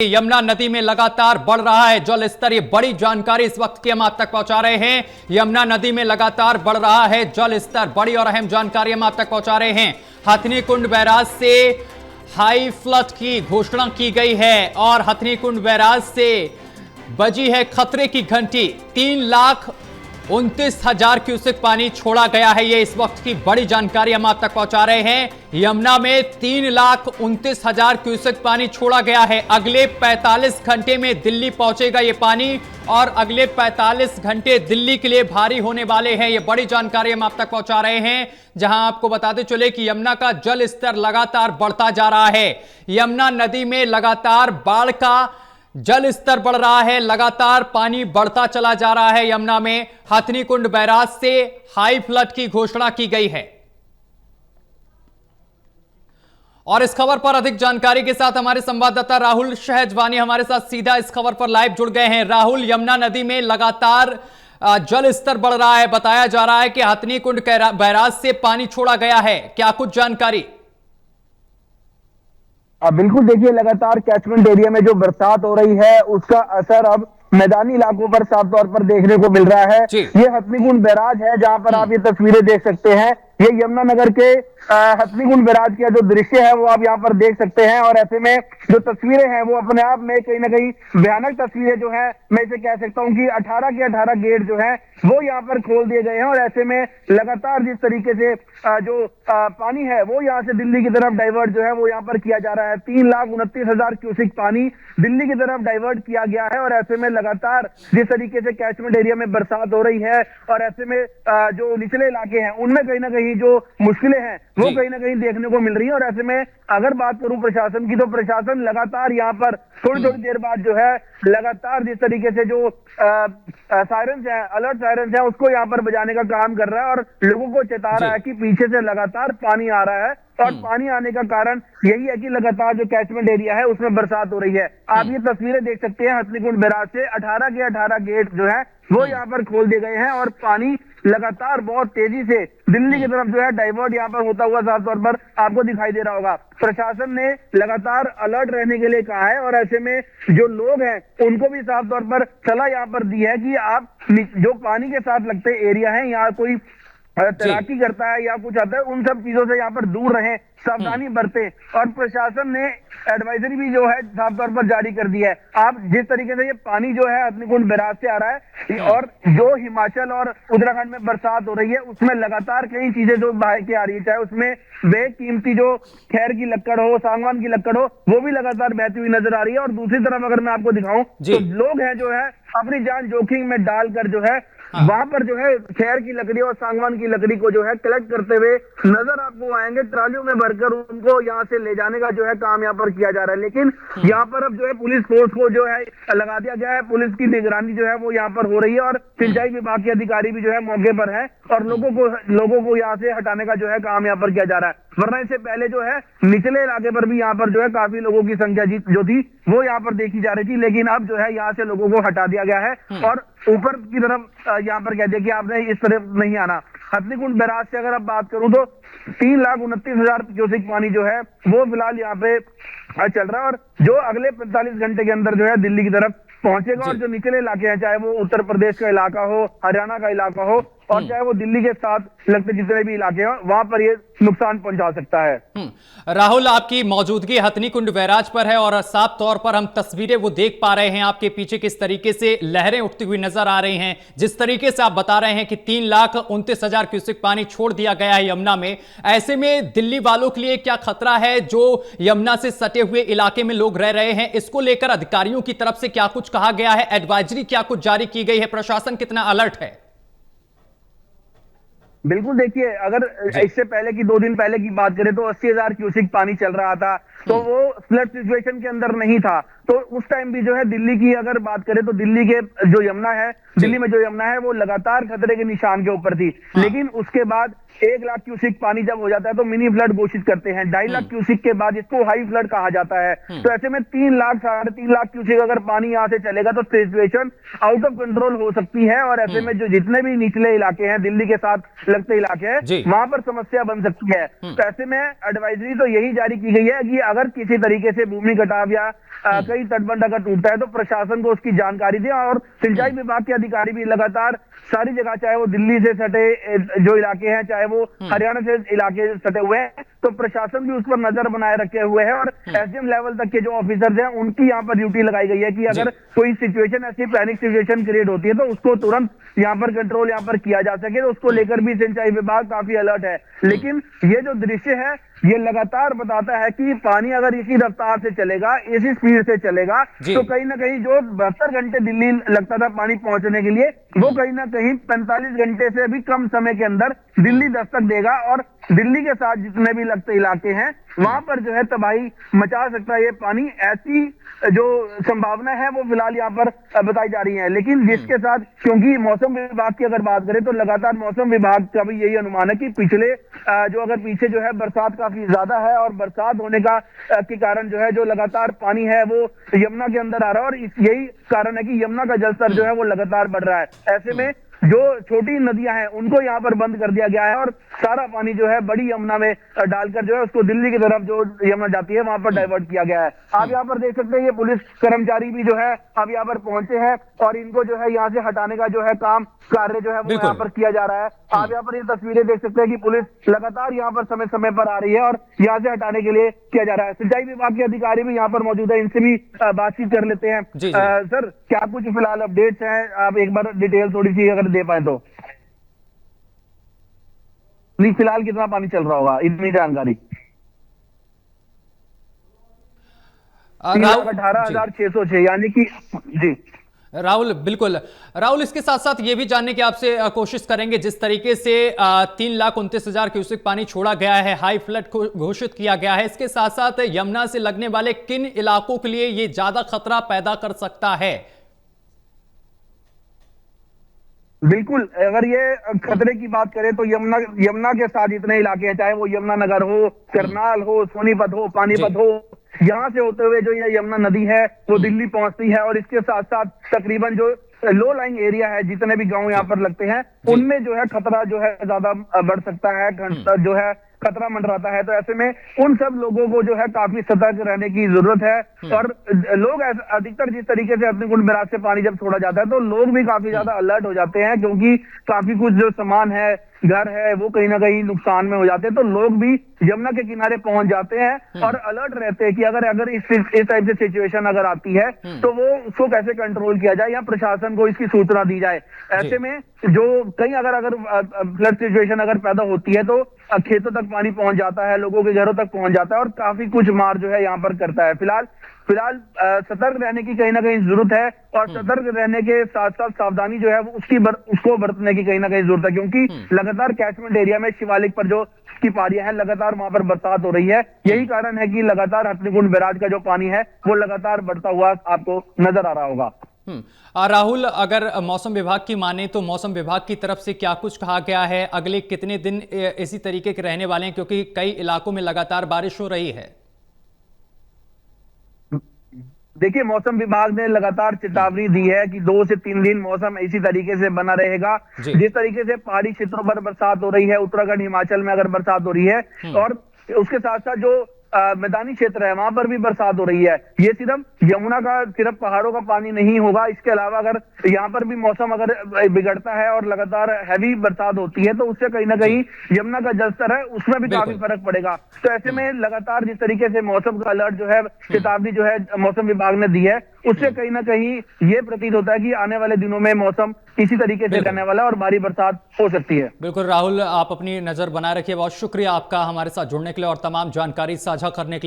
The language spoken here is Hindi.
यमुना नदी में लगातार बढ़ रहा है जल स्तर। ये बड़ी जानकारी इस वक्त की हम आप तक पहुंचा रहे हैं। यमुना नदी में लगातार बढ़ रहा है जल स्तर। बड़ी और अहम जानकारी हम आप तक पहुंचा रहे हैं। हथनी कुंड बैराज से हाई फ्लड की घोषणा की गई है और हथनी कुंड बैराज से बजी है खतरे की घंटी। 3,29,000 क्यूसेक पानी छोड़ा गया है। ये इस वक्त की बड़ी जानकारी हम आप तक पहुंचा रहे हैं। यमुना में 3,29,000 क्यूसेक पानी छोड़ा गया है। अगले 45 घंटे में दिल्ली पहुंचेगा ये पानी और अगले 45 घंटे दिल्ली के लिए भारी होने वाले हैं। ये बड़ी जानकारी हम आप तक पहुंचा रहे हैं, जहां आपको बताते चले कि यमुना का जल स्तर लगातार बढ़ता जा रहा है। यमुना नदी में लगातार बाढ़ का जल स्तर बढ़ रहा है, लगातार पानी बढ़ता चला जा रहा है। यमुना में हथनी कुंड बैराज से हाई फ्लड की घोषणा की गई है। और इस खबर पर अधिक जानकारी के साथ हमारे संवाददाता राहुल शहजवानी हमारे साथ सीधा इस खबर पर लाइव जुड़ गए हैं। राहुल, यमुना नदी में लगातार जल स्तर बढ़ रहा है। बताया जा रहा है कि हथनी कुंड बैराज से पानी छोड़ा गया है, क्या कुछ जानकारी? बिल्कुल, देखिए लगातार कैचमेंट एरिया में जो बरसात हो रही है उसका असर अब मैदानी इलाकों पर साफ तौर पर देखने को मिल रहा है। ये हथनी कुंड बैराज है जहां पर आप ये तस्वीरें देख सकते हैं। ये यमुनानगर के हथनी कुंड बैराज का जो दृश्य है वो आप यहाँ पर देख सकते हैं। और ऐसे में जो तस्वीरें हैं वो अपने आप में कहीं ना कहीं भयानक तस्वीरें जो है, मैं इसे कह सकता हूँ कि 18 के 18 गेट जो है वो यहाँ पर खोल दिए गए हैं। और ऐसे में लगातार जिस तरीके से जो पानी है वो यहाँ से दिल्ली की तरफ डाइवर्ट जो है वो यहाँ पर किया जा रहा है। 3,29,000 क्यूसेक पानी दिल्ली की तरफ डाइवर्ट किया गया है। और ऐसे में लगातार जिस तरीके से कैचमेंट एरिया में बरसात हो रही है और ऐसे में जो निचले इलाके हैं उनमें कहीं ना कहीं जो मुश्किलें हैं वो कहीं ना कहीं देखने को मिल रही है। और ऐसे में अगर बात करूं प्रशासन की, तो प्रशासन लगातार यहाँ पर थोड़ी थोड़ी देर बाद जो है लगातार जिस तरीके से जो सायरन्स है, अलर्ट सायरन्स है, उसको यहाँ पर बजाने का काम कर रहा है और लोगों को चेता रहा है कि पीछे से लगातार पानी आ रहा है। और पानी आने का कारण यही है कि लगातार जो कैचमेंट एरिया है उसमें बरसात हो रही है। आप ये तस्वीरें देख सकते हैं हथनी कुंड बैराज से 18 के 18 गेट जो है वो यहाँ पर खोल दिए गए हैं और पानी लगातार बहुत तेजी से दिल्ली की तरफ जो है डाइवर्ट यहाँ पर होता हुआ साफ तौर पर आपको दिखाई दे रहा होगा। प्रशासन ने लगातार अलर्ट रहने के लिए कहा है और ऐसे में जो लोग हैं उनको भी साफ तौर पर सलाह यहाँ पर दी है कि आप जो पानी के साथ लगते एरिया है, यहाँ कोई तैराकी करता है या कुछ आता है, उन सब चीजों से यहाँ पर दूर रहें, सावधानी बरतें। और प्रशासन ने एडवाइजरी भी जो है साफ तौर पर जारी कर दी है। आप जिस तरीके से ये पानी जो है हथनी कुंड बैराज से आ रहा है और जो हिमाचल और उत्तराखंड में बरसात हो रही है उसमें लगातार कई चीजें जो बह के आ रही है, चाहे उसमें बेकीमती जो खैर की लकड़ हो, सागवान की लकड़ हो, वो भी लगातार बहती हुई नजर आ रही है। और दूसरी तरफ अगर मैं आपको दिखाऊं तो लोग हैं जो है अपनी जान जोखिम में डालकर जो है वहां पर जो है खैर की लकड़ी और सागवान की लकड़ी को जो है कलेक्ट करते हुए नजर आपको आएंगे। ट्रालियों में भरकर उनको यहाँ से ले जाने का जो है काम यहाँ पर किया जा रहा है। लेकिन यहाँ पर अब जो है पुलिस फोर्स को जो है लगा दिया गया है। पुलिस की निगरानी जो है वो यहाँ पर हो रही है और सिंचाई विभाग के अधिकारी भी जो है मौके पर है और लोगों को यहाँ से हटाने का जो है काम यहाँ पर किया जा रहा है। वरना इससे पहले जो है निचले इलाके पर भी यहाँ पर जो है काफी लोगों की संख्या जो थी वो यहाँ पर देखी जा रही थी। लेकिन अब जो है यहाँ से लोगों को हटा दिया गया है और ऊपर की तरफ यहाँ पर कह दिया कि आपने इस तरफ नहीं आना। हथनी कुंड बैराज से अगर आप बात करूं तो 3,29,000 क्यूसेक पानी जो है वो फिलहाल यहाँ पे चल रहा है और जो अगले 45 घंटे के अंदर जो है दिल्ली की तरफ पहुंचेगा। और जो निचले इलाके हैं, चाहे वो उत्तर प्रदेश का इलाका हो, हरियाणा का इलाका हो और चाहे वो दिल्ली के साथ लगते जितने भी इलाके हैं, वहां पर ये नुकसान पहुंचा सकता है। राहुल, आपकी मौजूदगी हथनी कुंड बैराज पर है और साफ तौर पर हम तस्वीरें वो देख पा रहे हैं आपके पीछे किस तरीके से लहरें उठती हुई नजर आ रही हैं। जिस तरीके से आप बता रहे हैं कि 3,29,000 क्यूसेक पानी छोड़ दिया गया है यमुना में, ऐसे में दिल्ली वालों के लिए क्या खतरा है? जो यमुना से सटे हुए इलाके में लोग रह रहे हैं, इसको लेकर अधिकारियों की तरफ से क्या कुछ कहा गया है? एडवाइजरी क्या कुछ जारी की गई है? प्रशासन कितना अलर्ट है? बिल्कुल, देखिए अगर इससे पहले की 2 दिन पहले की बात करें तो 80,000 क्यूसेक पानी चल रहा था, तो वो फ्लड सिचुएशन के अंदर नहीं था। तो उस टाइम भी जो है दिल्ली की अगर बात करें तो दिल्ली के जो यमुना है, दिल्ली में जो यमुना है वो लगातार खतरे के निशान के ऊपर थी। लेकिन उसके बाद 1 लाख क्यूसेक पानी जब हो जाता है तो मिनी फ्लड घोषित करते हैं। 2.5 लाख क्यूसेक के बाद इसको हाई फ्लड कहा जाता है। तो ऐसे में 3 लाख 3.5 लाख क्यूसेक अगर पानी यहाँ से चलेगा तो सिचुएशन आउट ऑफ कंट्रोल हो सकती है। और ऐसे में जो जितने भी निचले इलाके हैं, दिल्ली के साथ लगते इलाके हैं, वहां पर समस्या बन सकती है। तो ऐसे में एडवाइजरी तो यही जारी की गई है कि अगर किसी तरीके से भूमि कटाव या कई तटबंध अगर टूटता है तो प्रशासन को उसकी जानकारी दे। और सिंचाई विभाग के अधिकारी भी लगातार सारी जगह, चाहे वो दिल्ली से सटे जो इलाके हैं, चाहे वो हरियाणा से इलाके सटे हुए हैं, तो प्रशासन भी उस पर नजर बनाए रखे हुए है। और एसडीएम लेवल तक के जो ऑफिसर्स हैं उनकी यहाँ पर ड्यूटी लगाई गई है कि अगर कोई सिचुएशन ऐसी पैनिक सिचुएशन क्रिएट होती है तो उसको तुरंत यहाँ पर कंट्रोल यहाँ पर किया जा सके। तो उसको लेकर भी सिंचाई विभाग काफी अलर्ट है। लेकिन ये जो दृश्य है ये लगातार बताता है कि पानी अगर इसी रफ्तार से चलेगा, इसी स्पीड से चलेगा, तो कहीं ना कहीं जो 72 घंटे दिल्ली लगता था पानी पहुंचने के लिए, वो कहीं ना कहीं 45 घंटे से भी कम समय के अंदर दिल्ली दस्तक देगा। और दिल्ली के साथ जितने भी लगते इलाके हैं वहां पर जो है तबाही मचा सकता है ये पानी। ऐसी जो संभावना है वो फिलहाल यहाँ पर बताई जा रही है। लेकिन जिसके साथ, क्योंकि मौसम विभाग की अगर बात करें तो लगातार मौसम विभाग का भी यही अनुमान है कि पिछले जो अगर पीछे जो है बरसात काफी ज्यादा है और बरसात होने का के कारण जो है जो लगातार पानी है वो यमुना के अंदर आ रहा है। और यही कारण है कि यमुना का जलस्तर जो है वो लगातार बढ़ रहा है। ऐसे में जो छोटी नदियां हैं उनको यहाँ पर बंद कर दिया गया है और सारा पानी जो है बड़ी यमुना में डालकर जो है उसको दिल्ली की तरफ जो यमुना जाती है वहां पर डाइवर्ट किया गया है। आप यहाँ पर देख सकते हैं ये पुलिस कर्मचारी भी जो है अब यहाँ पर पहुंचे हैं और इनको जो है यहाँ से हटाने का जो है कार्य जो है वो यहाँ पर किया जा रहा है। आप यहाँ पर ये तस्वीरें देख सकते हैं कि पुलिस लगातार यहाँ पर समय समय पर आ रही है और यहाँ से हटाने के लिए किया जा रहा है। सिंचाई विभाग के अधिकारी भी यहाँ पर मौजूद है, इनसे भी बातचीत कर लेते हैं। सर, क्या कुछ फिलहाल अपडेट्स हैं? आप एक बार डिटेल थोड़ी सी अगर दे पाए तो। नहीं, फिलहाल कितना पानी चल रहा होगा, इतनी जानकारी? 3,18,606, यानी कि जी राहुल, बिल्कुल राहुल, इसके साथ साथ ये भी जानने की आपसे कोशिश करेंगे, जिस तरीके से 3,29,000 क्यूसेक पानी छोड़ा गया है, हाई फ्लड घोषित किया गया है, इसके साथ साथ यमुना से लगने वाले किन इलाकों के लिए ये ज्यादा खतरा पैदा कर सकता है? बिल्कुल, अगर ये खतरे की बात करें तो यमुना के साथ जितने इलाके हैं, चाहे वो यमुना नगर हो, करनाल हो, सोनीपत हो, पानीपत हो, यहाँ से होते हुए जो ये यमुना नदी है वो दिल्ली पहुंचती है। और इसके साथ साथ तकरीबन जो लो लाइंग एरिया है, जितने भी गांव यहाँ पर लगते हैं, उनमें जो है खतरा जो है ज्यादा बढ़ सकता है, जो है खतरा मंडराता है। तो ऐसे में उन सब लोगों को जो है काफी सतर्क रहने की जरूरत है। और लोग अधिकतर जिस तरीके से अपने कुंड बैराज से पानी जब छोड़ा जाता है तो लोग भी काफी ज्यादा अलर्ट हो जाते हैं, क्योंकि काफी कुछ जो सामान है, घर है, वो कहीं ना कहीं नुकसान में हो जाते हैं। तो लोग भी यमुना के किनारे पहुंच जाते हैं और अलर्ट रहते हैं कि अगर इस टाइप से सिचुएशन अगर आती है तो वो उसको कैसे कंट्रोल किया जाए या प्रशासन को इसकी सूचना दी जाए। ऐसे में जो कहीं अगर फ्लड सिचुएशन अगर पैदा होती है तो खेतों तक पानी पहुंच जाता है, लोगों के घरों तक पहुंच जाता है और काफी कुछ मार जो है यहाँ पर करता है। फिलहाल सतर्क रहने की कहीं ना कहीं जरूरत है और सतर्क रहने के साथ साथ सावधानी जो है उसको बरतने की कहीं ना कहीं जरूरत है, क्योंकि लगातार कैचमेंट एरिया में शिवालिक पर जो की पारियां हैं लगातार वहां पर बरसात हो रही है। यही कारण है कि लगातार हथनीकुंड बैराज का जो पानी है वो लगातार बढ़ता हुआ आपको नजर आ रहा होगा। राहुल, अगर मौसम विभाग की माने तो मौसम विभाग की तरफ से क्या कुछ कहा गया है? अगले कितने दिन इसी तरीके के रहने वाले हैं, क्योंकि कई इलाकों में लगातार बारिश हो रही है? देखिए, मौसम विभाग ने लगातार चेतावनी दी है कि 2 से 3 दिन मौसम इसी तरीके से बना रहेगा। जिस तरीके से पहाड़ी क्षेत्रों पर बरसात हो रही है, उत्तराखंड, हिमाचल में अगर बरसात हो रही है और उसके साथ साथ जो मैदानी क्षेत्र है वहां पर भी बरसात हो रही है। ये सिर्फ यमुना का, सिर्फ पहाड़ों का पानी नहीं होगा, इसके अलावा अगर यहाँ पर भी मौसम अगर बिगड़ता है और लगातार हैवी बरसात होती है तो उससे कहीं ना कहीं यमुना का जलस्तर है उसमें भी काफी फर्क पड़ेगा। तो ऐसे में लगातार जिस तरीके से मौसम का अलर्ट जो है, चेतावनी जो है मौसम विभाग ने दी है, उससे कहीं ना कहीं ये प्रतीत होता है कि आने वाले दिनों में मौसम इसी तरीके से रहने वाला है और भारी बरसात हो सकती है। बिल्कुल राहुल, आप अपनी नजर बनाए रखिए। बहुत शुक्रिया आपका हमारे साथ जुड़ने के लिए और तमाम जानकारी साझा करने के लिए।